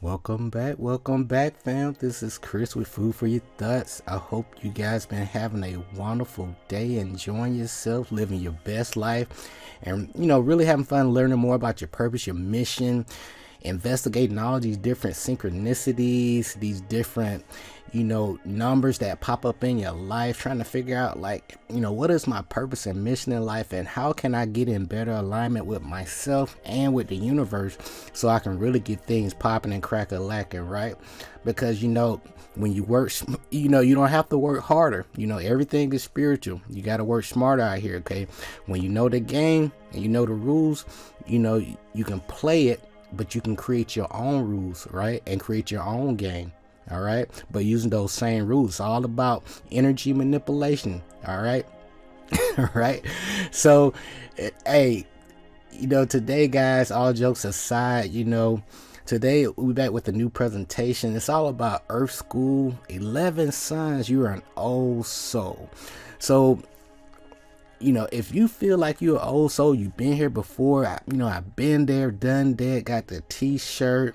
Welcome back, fam. This is Chris with Food for Your Thoughts. I hope you guys been having a wonderful day, enjoying yourself, living your best life, and really having fun learning more about your purpose, your mission, investigating all these different synchronicities, these different numbers that pop up in your life, trying to figure out what is my purpose and mission in life, and how can I get in better alignment with myself and with the universe so I can really get things popping and crack-a-lacking, right? Because when you work, you don't have to work harder. Everything is spiritual. You got to work smarter out here, okay? When you know the game and you know the rules, you can play it, but you can create your own rules, right? And create your own game. All right, but using those same rules. It's all about energy manipulation. All right. All right, so hey, today, guys, all jokes aside, today we're back with a new presentation. It's all about Earth School 11 signs you are an old soul. So if you feel like you're an old soul, you've been here before. I've been there, done that, got the t-shirt.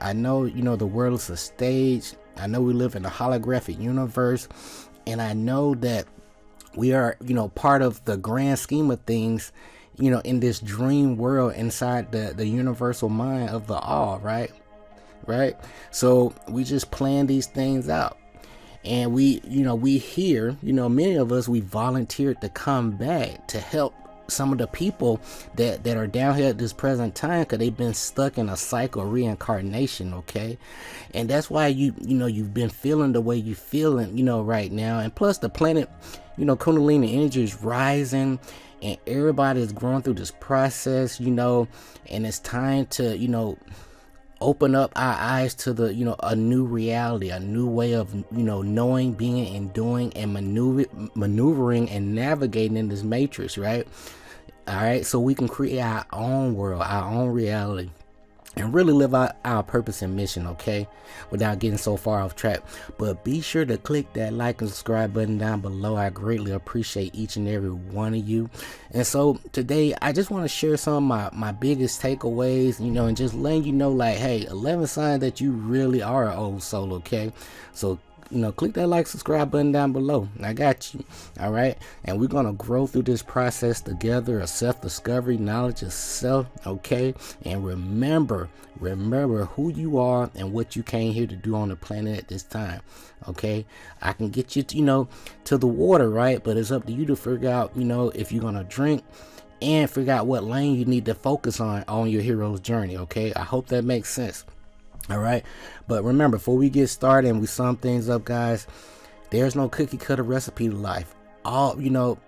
I know, the world is a stage. I know we live in a holographic universe. And I know that we are, part of the grand scheme of things, in this dream world inside the universal mind of the all, right? Right? So we just plan these things out. And we here, many of us, we volunteered to come back to help some of the people that are down here at this present time, because they've been stuck in a cycle of reincarnation, okay? And that's why you've been feeling the way you're feeling, right now. And plus the planet, Kundalini energy is rising, and everybody is growing through this process, and it's time to, open up our eyes to the a new reality, a new way of knowing, being, and doing, and maneuvering and navigating in this matrix, right? All right, so we can create our own world, our own reality, and really live out our purpose and mission, okay, without getting so far off track. But be sure to click that like and subscribe button down below. I greatly appreciate each and every one of you. And so today I just want to share some of my biggest takeaways, and just letting you know, like, hey, 11 signs that you really are an old soul, okay? So click that like, subscribe button down below. I got you. All right. And we're going to grow through this process together of self-discovery, knowledge of self. Okay. And remember who you are and what you came here to do on the planet at this time. Okay. I can get you, to the water, right? But it's up to you to figure out, if you're going to drink, and figure out what lane you need to focus on your hero's journey. Okay. I hope that makes sense. All right, but remember, before we get started and we sum things up, guys, there's no cookie cutter recipe to life. All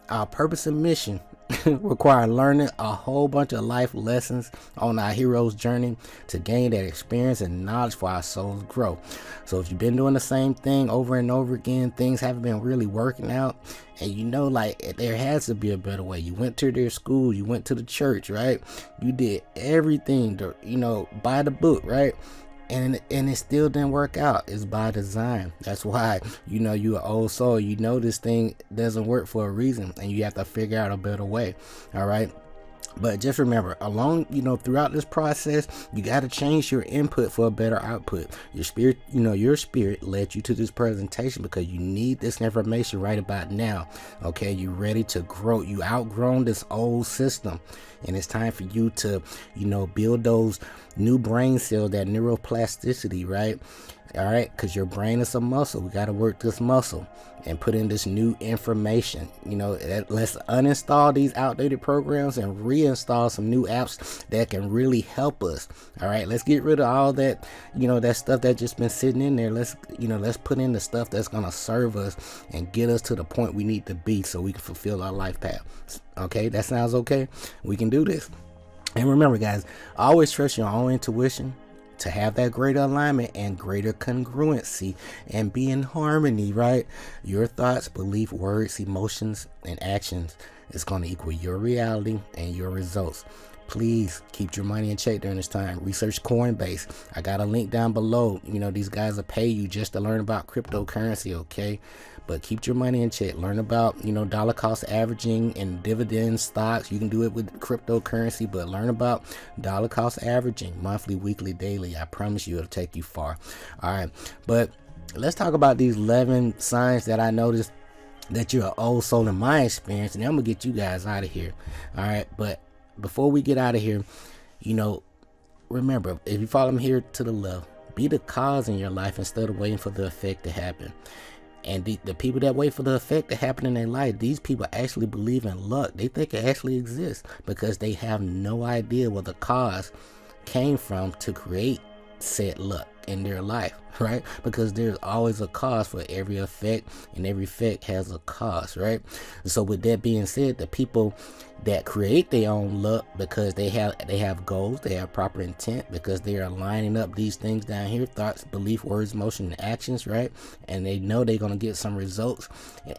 our purpose and mission require learning a whole bunch of life lessons on our hero's journey to gain that experience and knowledge for our souls grow. So if you've been doing the same thing over and over again, things haven't been really working out, and there has to be a better way. You went to their school, you went to the church, right? You did everything to, by the book, right? And it still didn't work out. It's by design. That's why you're an old soul. This thing doesn't work for a reason, and you have to figure out a better way. All right. But just remember, throughout this process, you got to change your input for a better output. Your spirit led you to this presentation because you need this information right about now. Okay, you ready to grow. You outgrown this old system, and it's time for you to, build those new brain cells, that neuroplasticity, right? All right, because your brain is a muscle. We got to work this muscle and put in this new information. Let's uninstall these outdated programs and reinstall some new apps that can really help us. All right, let's get rid of all that, that stuff that just been sitting in there. Let's put in the stuff that's going to serve us and get us to the point we need to be so we can fulfill our life path. Okay, that sounds okay? We can do this. And remember, guys, always trust your own intuition to have that greater alignment and greater congruency and be in harmony, right? Your thoughts, belief, words, emotions, and actions is going to equal your reality and your results. please keep your money in check during this time. Research Coinbase. I got a link down below. These guys will pay you just to learn about cryptocurrency, okay? But keep your money in check. Learn about, dollar cost averaging and dividend stocks. You can do it with cryptocurrency, but learn about dollar cost averaging, monthly, weekly, daily. I promise you it'll take you far. All right, but let's talk about these 11 signs that I noticed that you're an old soul in my experience, and I'm gonna get you guys out of here. All right, but before we get out of here, remember, if you follow me here to the left, be the cause in your life instead of waiting for the effect to happen. And the people that wait for the effect to happen in their life, these people actually believe in luck. They think it actually exists because they have no idea where the cause came from to create said luck in their life, right? Because there's always a cause for every effect, and every effect has a cause, right? So with that being said, the people that create their own luck because they have goals, they have proper intent, because they are lining up these things down here: thoughts, belief, words, motion, and actions, right? And they know they're going to get some results,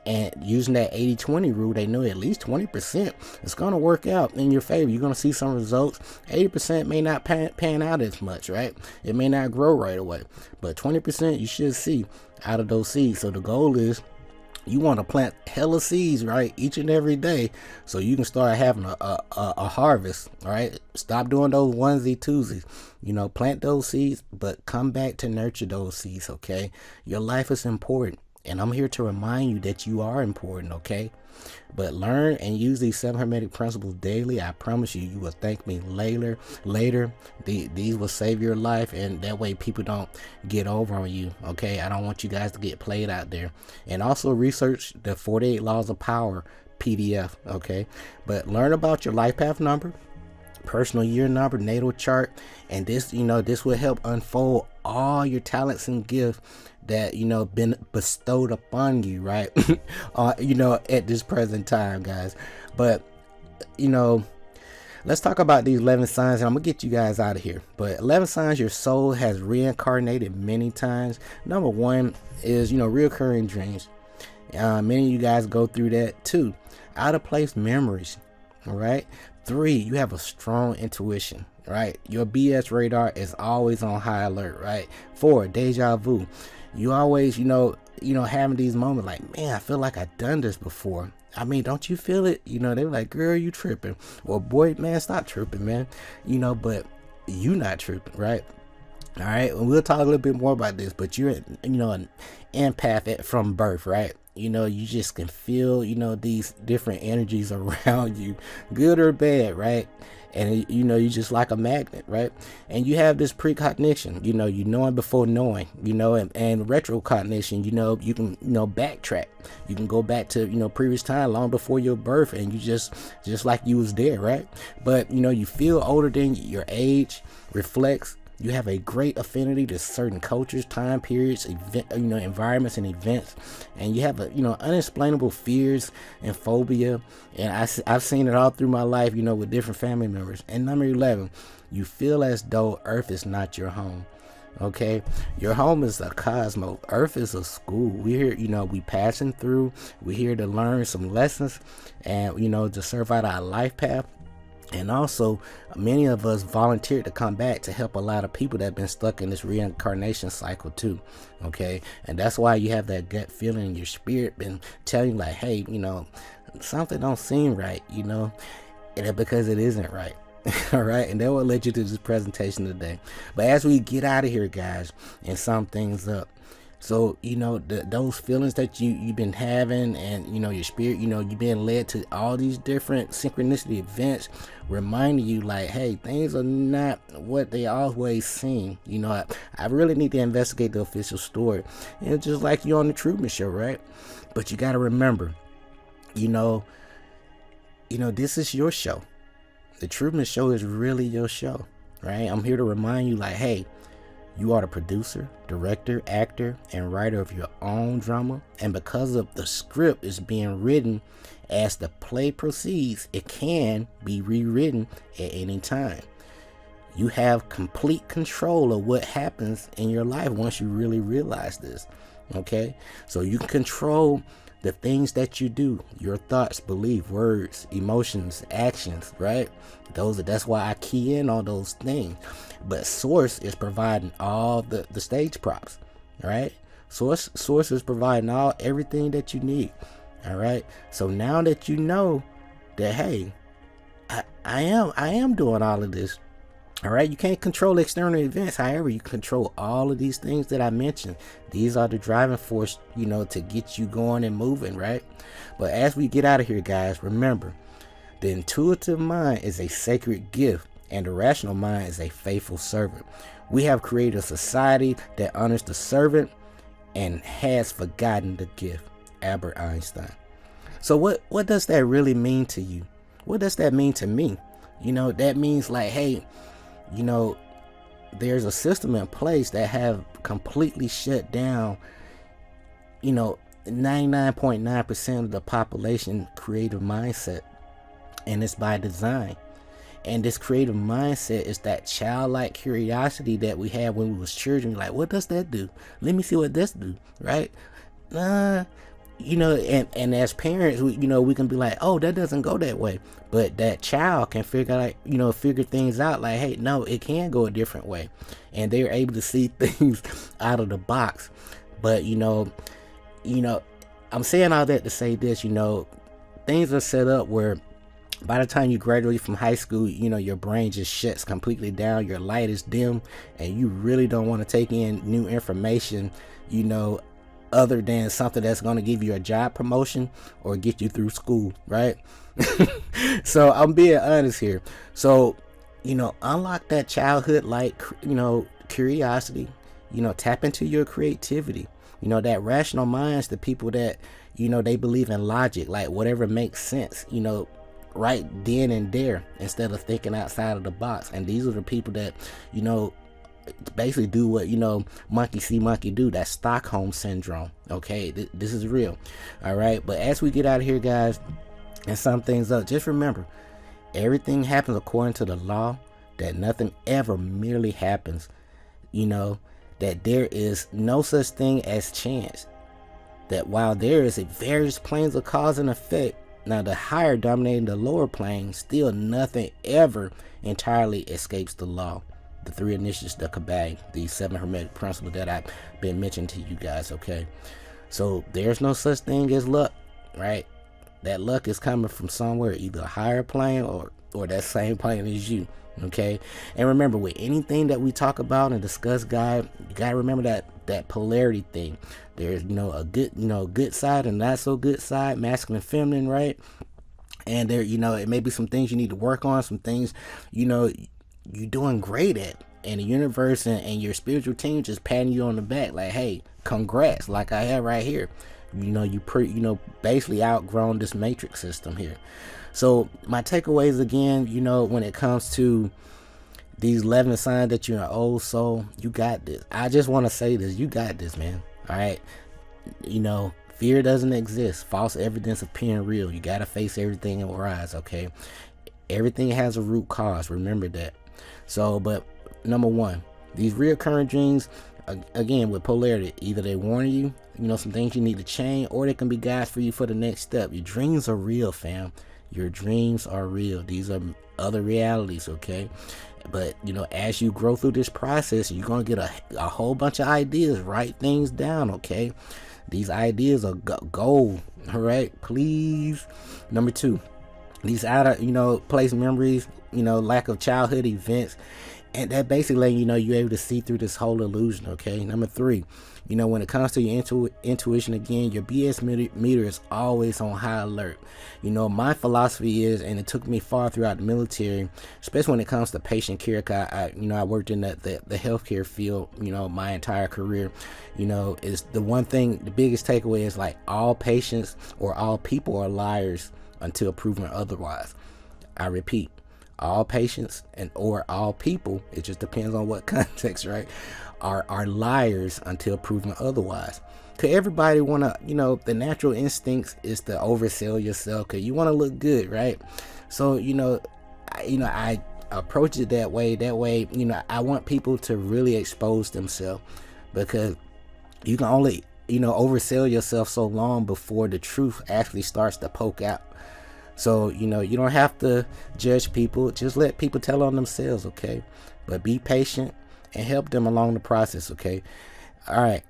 and using that 80-20 rule, they know at least 20% it's going to work out in your favor. You're going to see some results. 80% may not pan out as much, right? It may not grow right away, but 20% you should see out of those seeds. So the goal is, you want to plant hella seeds, right, each and every day, so you can start having a harvest. All right, stop doing those onesie twosies. Plant those seeds, but come back to nurture those seeds. Okay, your life is important, and I'm here to remind you that you are important. Okay, but learn and use these 7 hermetic principles daily. I promise you will thank me later. These will save your life, and that way people don't get over on you. Okay, I don't want you guys to get played out there. And also research the 48 laws of power PDF. Okay, but learn about your life path number, personal year number, natal chart, and this will help unfold all your talents and gifts that been bestowed upon you, right? At this present time, guys. But let's talk about these 11 signs, and I'm gonna get you guys out of here. But 11 signs your soul has reincarnated many times. Number 1 is reoccurring dreams. Many of you guys go through that too. Out of place memories. All right. 3, you have a strong intuition, right? Your BS radar is always on high alert, right? 4, deja vu. You always, having these moments like, man, I feel like I've done this before. I mean, don't you feel it? They're like, girl, you tripping. Or boy, man, stop tripping, man. But you not tripping, right? All right. And we'll talk a little bit more about this, but you're, an empath from birth, right? You just can feel, these different energies around you, good or bad, right? And you just like a magnet, right? And you have this precognition, knowing before knowing, and retrocognition, you can, backtrack. You can go back to, previous time, long before your birth, and you just like you was there, right? But, you feel older than your age reflects. You have a great affinity to certain cultures, time periods, environments and events, and you have unexplainable fears and phobia. And I've seen it all through my life, with different family members. And number 11, you feel as though Earth is not your home. Okay, your home is a cosmos. Earth is a school. We're here, we passing through. We're here to learn some lessons, and to serve out our life path. And also, many of us volunteered to come back to help a lot of people that have been stuck in this reincarnation cycle too. Okay, and that's why you have that gut feeling in your spirit been telling you like, hey, something don't seem right, and because it isn't right. All right, and that will lead you to this presentation today. But as we get out of here, guys, and sum things up, so those feelings that you've been having, and your spirit, you've been led to all these different synchronicity events, reminding you like, hey, things are not what they always seem. I really need to investigate the official story. And it's just like you on the Truman Show, right? But you got to remember, this is your show. The Truman Show is really your show, right? I'm here to remind you like, hey, you are the producer, director, actor, and writer of your own drama. And because of the script is being written as the play proceeds, it can be rewritten at any time. You have complete control of what happens in your life once you really realize this. Okay? So you can control the things that you do, your thoughts, belief, words, emotions, actions, right? That's why I key in on those things. But source is providing all the stage props, right? Source is providing everything that you need. All right. So now that you know that, hey, I am doing all of this. All right. You can't control external events. However, you control all of these things that I mentioned. These are the driving force, to get you going and moving. Right. But as we get out of here, guys, remember, the intuitive mind is a sacred gift and the rational mind is a faithful servant. We have created a society that honors the servant and has forgotten the gift. Albert Einstein. So what does that really mean to you? What does that mean to me? That means like, hey, there's a system in place that have completely shut down, 99.9% of the population creative mindset. And it's by design. And this creative mindset is that childlike curiosity that we had when we was children. Like, what does that do? Let me see what this do, right? And as parents, we can be like, oh, that doesn't go that way. But that child can figure things out like, hey, no, it can go a different way. And they're able to see things out of the box. But, I'm saying all that to say this, things are set up where by the time you graduate from high school, your brain just shuts completely down. Your light is dim and you really don't want to take in new information, other than something that's going to give you a job promotion or get you through school, right? So I'm being honest here. So, unlock that childhood like, curiosity, tap into your creativity. That rational minds, the people that, they believe in logic, like whatever makes sense, right then and there, instead of thinking outside of the box. And these are the people that, basically do what monkey see monkey do. That Stockholm syndrome. Okay, this is real. All right, but as we get out of here, guys, and sum things up, just remember, everything happens according to the law, that nothing ever merely happens. That there is no such thing as chance, that while there is various planes of cause and effect, now the higher dominating the lower plane, still nothing ever entirely escapes the law. The three initiatives, the kabang, the 7 hermetic principles that I've been mentioning to you guys. Okay, so there's no such thing as luck, right? That luck is coming from somewhere, either a higher plane or that same plane as you. Okay, and remember, with anything that we talk about and discuss, guys, you gotta remember that polarity thing. There's a good side and not so good side, masculine, feminine, right? And there, it may be some things you need to work on, some things you're doing great at, and the universe and your spiritual team just patting you on the back like, hey, congrats, like I have right here. You basically outgrown this matrix system here. So my takeaways again, when it comes to these 11 signs that you're an old soul, you got this. I just want to say this, you got this, man. All right, fear doesn't exist. False evidence appearing real. You got to face everything and rise. Okay, everything has a root cause. Remember that. So, but number one, these reoccurring dreams, again, with polarity, either they warn you, some things you need to change, or they can be guides for you for the next step. Your dreams are real, fam. Your dreams are real. These are other realities, okay? But, as you grow through this process, you're going to get a whole bunch of ideas. Write things down, okay? These ideas are gold, all right? Please. Number two, these out of, place memories, lack of childhood events, and that basically letting you're able to see through this whole illusion. Okay, number three, when it comes to your intuition, again, your BS meter is always on high alert. My philosophy is, and it took me far throughout the military, especially when it comes to patient care. I worked in the healthcare field, my entire career. Is the one thing, the biggest takeaway is like, all patients or all people are liars until proven otherwise. I repeat, all patients or all people, it just depends on what context, right, are liars until proven otherwise. Cause everybody wanna, the natural instincts is to oversell yourself, cause you want to look good, right? So I approach it that way. I want people to really expose themselves, because you can only oversell yourself so long before the truth actually starts to poke out. So, you don't have to judge people. Just let people tell on themselves, okay? But be patient and help them along the process, okay? All right.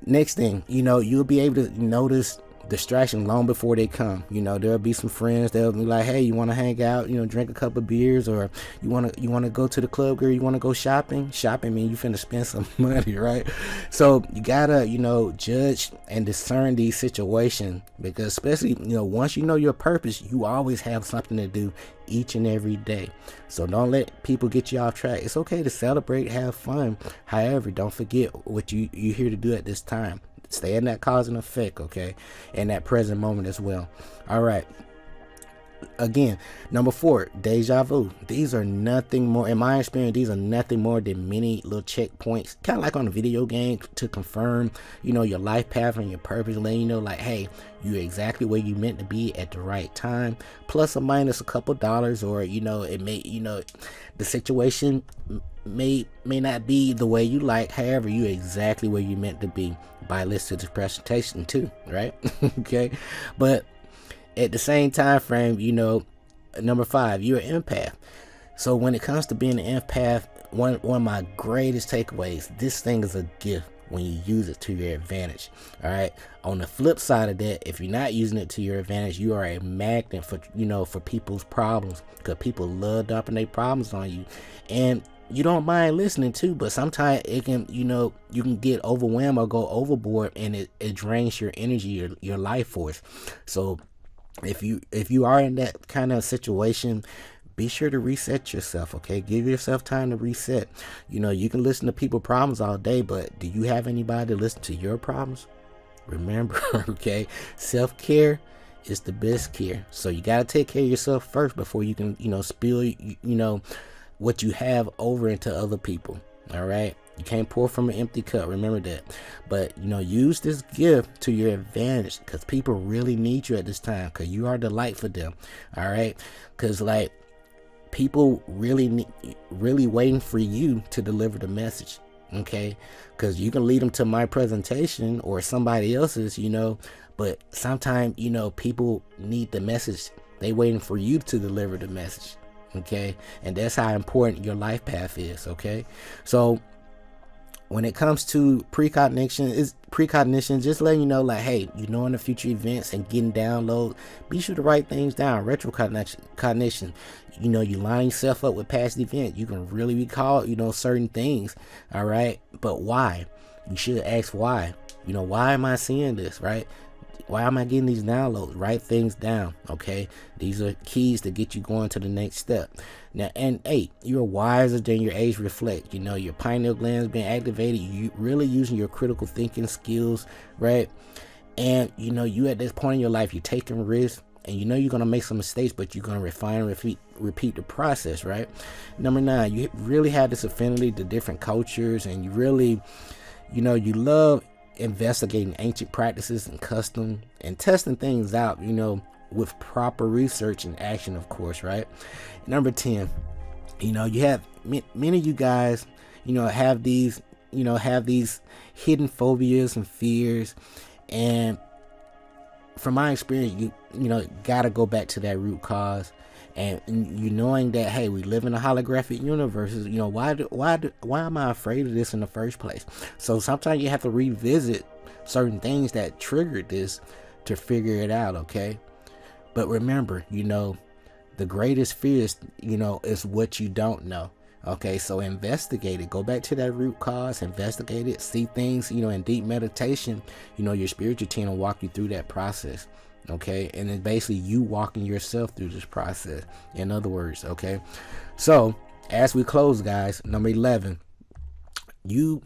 Next thing, you'll be able to notice distraction long before they come. There'll be some friends, they'll be like, hey, you want to hang out, drink a couple of beers, or you want to go to the club, girl, you want to go shopping mean you finna spend some money, right? So you gotta judge and discern these situations, because especially once you know your purpose, you always have something to do each and every day. So don't let people get you off track. It's okay to celebrate, have fun, however, don't forget what you're here to do at this time. Stay in that cause and effect, okay? In that present moment as well. All right. Again, number 4, deja vu. These are nothing more, in my experience, these are nothing more than many little checkpoints, kind of like on a video game, to confirm, your life path and your purpose, letting you know, like, hey, you're exactly where you meant to be at the right time, plus or minus a couple dollars, or, it may, the situation may not be the way you like, however, you're exactly where you meant to be by listening to this presentation too, right? Okay, but at the same time frame, number 5, you're an empath. So when it comes to being an empath, one of my greatest takeaways, this thing is a gift when you use it to your advantage. All right. On the flip side of that, if you're not using it to your advantage, you are a magnet for for people's problems, because people love dumping their problems on you, and you don't mind listening too, but sometimes it can, you can get overwhelmed or go overboard, and it drains your energy, your life force. So if you are in that kind of situation, be sure to reset yourself, okay? Give yourself time to reset. You can listen to people's problems all day, but do you have anybody to listen to your problems? Remember, okay, self-care is the best care. So you got to take care of yourself first before you can, spill, what you have over into other people. All right. You can't pour from an empty cup. Remember that. But, use this gift to your advantage, because people really need you at this time, because you are the light for them. All right. Because people really waiting for you to deliver the message. Okay. Because you can lead them to my presentation or somebody else's, but sometimes, people need the message. They waiting for you to deliver the message. Okay. And that's how important your life path is. Okay. So when it comes to precognition, just letting you know, like, hey, in the future events and getting download, be sure to write things down. Retrocognition, you line yourself up with past events. You can really recall, certain things. All right. But why? You should ask why. Why am I seeing this? Right? Why am I getting these downloads? Write things down, okay? These are keys to get you going to the next step. Now, and 8, you're wiser than your age reflect. Your pineal glands being activated. You really using your critical thinking skills, right? And, you at this point in your life, you're taking risks, and you're going to make some mistakes, but you're going to refine and repeat the process, right? Number 9, you really have this affinity to different cultures, and you really, you love investigating ancient practices and custom and testing things out, with proper research and action, of course, right? Number 10, you have many of you guys, have these hidden phobias and fears, and from my experience, you gotta go back to that root cause. And knowing that, hey, we live in a holographic universe, why am I afraid of this in the first place? So sometimes you have to revisit certain things that triggered this to figure it out, okay? But remember, the greatest fear is what you don't know. Okay, so investigate it. Go back to that root cause, investigate it, see things, in deep meditation. Your spiritual team will walk you through that process. Okay, and it's basically you walking yourself through this process, in other words. Okay, so as we close, guys, number 11, you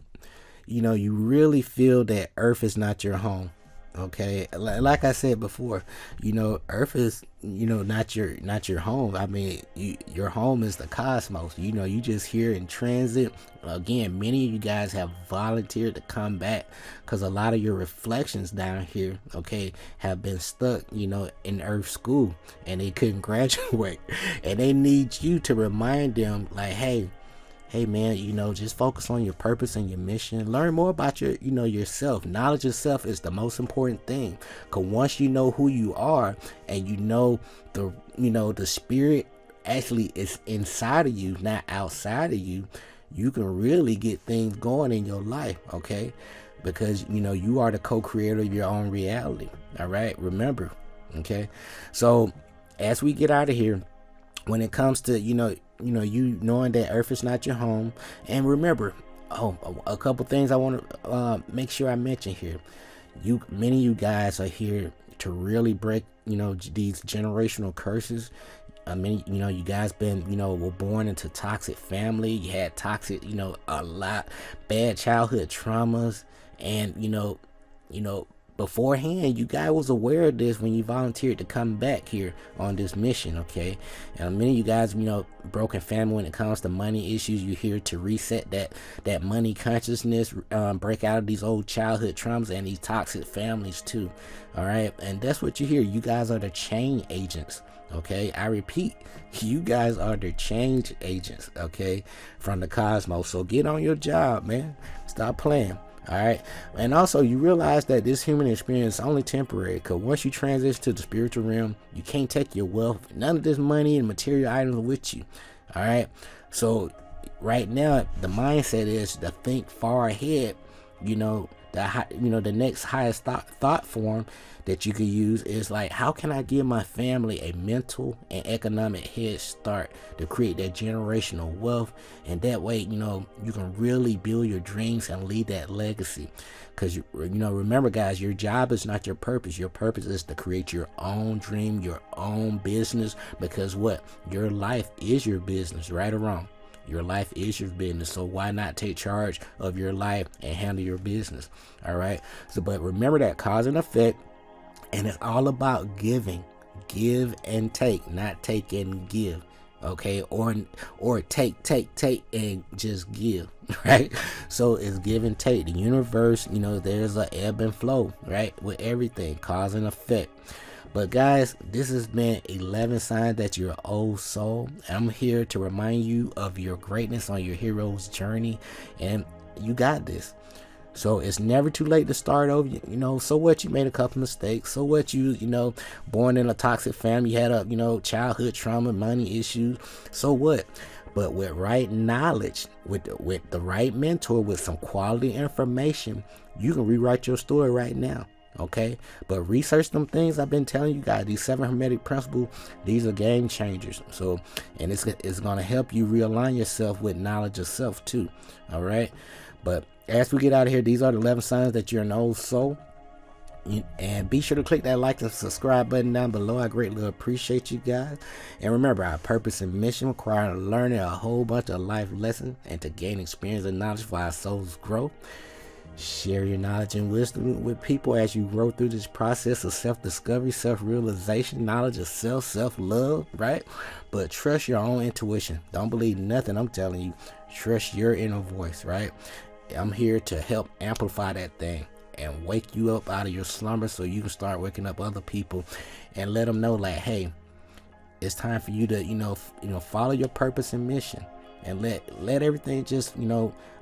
really feel that Earth is not your home. Okay, like I said before, Earth is not your home. I mean, your home is the cosmos. You just here in transit. Again, many of you guys have volunteered to come back, because a lot of your reflections down here, okay, have been stuck in Earth school, and they couldn't graduate, and they need you to remind them, like, hey, hey man, just focus on your purpose and your mission. Learn more about yourself. Knowledge of self is the most important thing, because once you know who you are, and the spirit actually is inside of you, not outside of you, you can really get things going in your life, okay? Because you are the co-creator of your own reality. All right, remember, okay? So as we get out of here, when it comes to you knowing that Earth is not your home, and remember, a couple things I want to make sure I mention here. Many of you guys are here to really break these generational curses. Many you guys been were born into toxic family. You had toxic a lot bad childhood traumas, and beforehand, you guys was aware of this when you volunteered to come back here on this mission, okay? And many of you guys, broken family when it comes to money issues. You're here to reset that money consciousness, break out of these old childhood traumas and these toxic families too, all right? And that's what you hear. You guys are the change agents, okay? I repeat, you guys are the change agents, okay, from the cosmos. So get on your job, man. Stop playing. All right. And also, you realize that this human experience is only temporary, because once you transition to the spiritual realm, you can't take your wealth, none of this money and material items with you. All right. So right now, the mindset is to think far ahead. The next highest thought form that you could use is like, how can I give my family a mental and economic head start to create that generational wealth? And that way, you can really build your dreams and leave that legacy. Because remember guys, your job is not your purpose. Your purpose is to create your own dream, your own business. Because what? Your life is your business, right or wrong. Your life is your business, so why not take charge of your life and handle your business? All right. So, but remember that cause and effect, and it's all about giving, give and take, not take and give. Okay, or take and just give, right? So it's give and take. The universe, there's an ebb and flow, right, with everything, cause and effect. But guys, this has been 11 signs that you're an old soul. I'm here to remind you of your greatness on your hero's journey, and you got this. So it's never too late to start over. So what, you made a couple mistakes. So what, you born in a toxic family, you had a childhood trauma, money issues. So what? But with right knowledge, with the right mentor, with some quality information, you can rewrite your story right now. Okay, but research them things I've been telling you guys. These 7 hermetic principles, these are game changers. So, and it's going to help you realign yourself with knowledge of self too. All right, but as we get out of here, these are the 11 signs that you're an old soul. And be sure to click that like and subscribe button down below. I greatly appreciate you guys. And remember, our purpose and mission require learning a whole bunch of life lessons and to gain experience and knowledge for our soul's growth. Share your knowledge and wisdom with people as you grow through this process of self-discovery, self-realization, knowledge of self, self-love, right? But trust your own intuition. Don't believe nothing I'm telling you. Trust your inner voice, right? I'm here to help amplify that thing and wake you up out of your slumber so you can start waking up other people and let them know, like, hey, it's time for you to, follow your purpose and mission. And let everything just,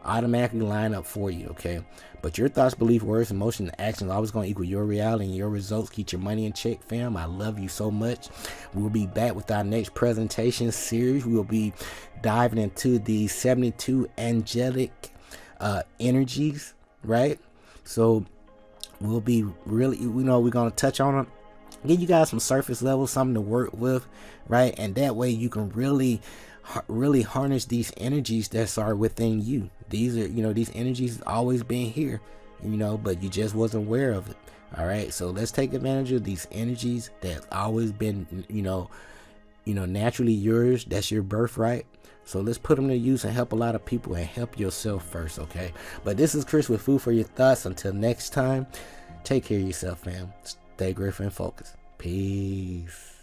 automatically line up for you, okay? But your thoughts, beliefs, words, emotions, and actions are always going to equal your reality and your results. Keep your money in check, fam. I love you so much. We'll be back with our next presentation series. We'll be diving into the 72 angelic energies, right? So we'll be really, we're going to touch on them, give you guys some surface level, something to work with, right? And that way you can really harness these energies that are within you. These are, these energies always been here, but you just wasn't aware of it. All right, so let's take advantage of these energies that's always been, naturally yours. That's your birthright. So let's put them to use and help a lot of people, and help yourself first, okay? But this is Chris with Food for Your Thoughts. Until next time, take care of yourself, fam. Stay grateful and focused. Peace.